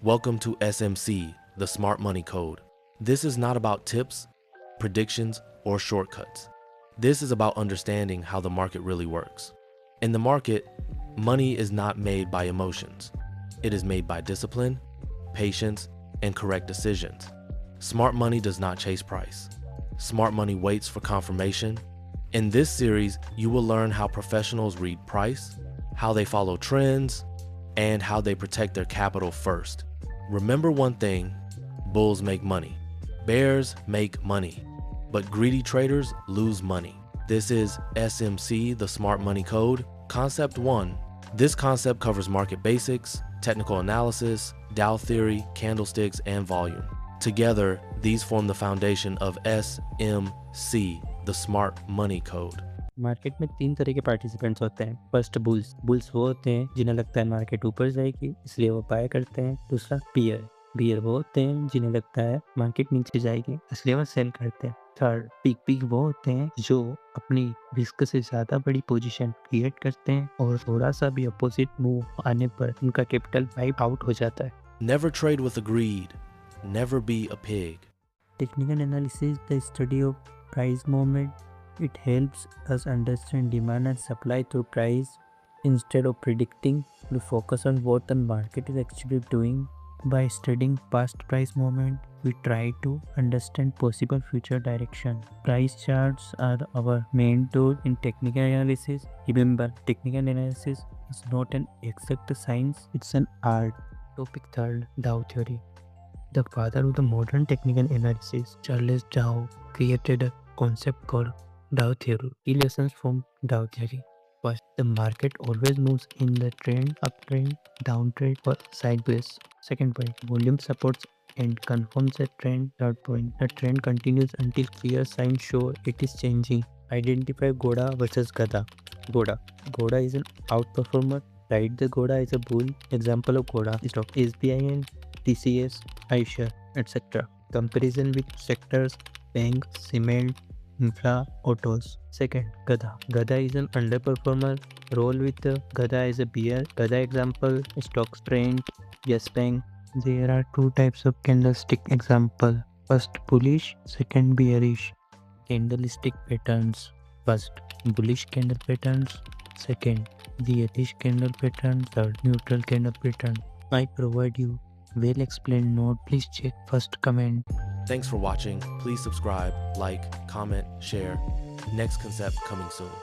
Welcome to SMC, the Smart Money Code. This is not about tips, predictions, or shortcuts. This is about understanding how the market really works. In the market, money is not made by emotions. It is made by discipline, patience, and correct decisions. Smart money does not chase price. Smart money waits for confirmation. In this series, you will learn how professionals read price, how they follow trends, and how they protect their capital first. Remember one thing: bulls make money, bears make money, but greedy traders lose money. This is SMC, the Smart Money Code, Concept 1. This concept covers market basics, technical analysis, Dow theory, candlesticks, and volume. Together, these form the foundation of SMC, the Smart Money Code. Market में 3 तरह के participants होते हैं। First bulls वो होते हैं जिन्हें लगता है मार्केट ऊपर जाएगी इसलिए वो बाय करते हैं। दूसरा बियर वो होते हैं जिन्हें लगता है मार्केट नीचे जाएगी इसलिए वो सेल करते हैं। थर्ड पिग वो होते हैं जो अपनी रिस्क से ज्यादा बड़ी पोजीशन क्रिएट करते हैं और थोड़ा सा भी अपोजिट मूव आने पर उनका कैपिटल वाइप आउट हो जाता है। Never trade with greed. Never be a pig. Technical analysis, the study of price movement. It helps us understand demand and supply through price. Instead of predicting, we focus on what the market is actually doing. By studying past price movement, we try to understand possible future direction. Price charts are our main tool in technical analysis. Remember, technical analysis is not an exact science, it's an art. Topic 3: Dow theory. The father of the modern technical analysis, Charles Dow, created a concept called Dow theory. Key lessons from Dow theory. First, the market always moves in the trend, uptrend, downtrend, or sideways. Second point, volume supports and confirms a trend. Third point, the trend continues until clear signs show it is changing. Identify Goda versus Gada. Goda is an outperformer. Write the Goda is a bull. Example of Goda is stock SBIN, TCS, iShares, etc. Comparison with sectors: bank, cement, infra, autos. Second, Gada is an underperformer. Roll with the Gada as a bear. Gada example: stocks trend, Yes Bank. There are two types of candlestick example. First bullish, second bearish. Candlestick patterns. First, bullish candle patterns. Second, bearish candle pattern. Third, neutral candle pattern. I provide you well explained note. Please check first comment. Thanks for watching. Please subscribe, like, comment, share. Next concept coming soon.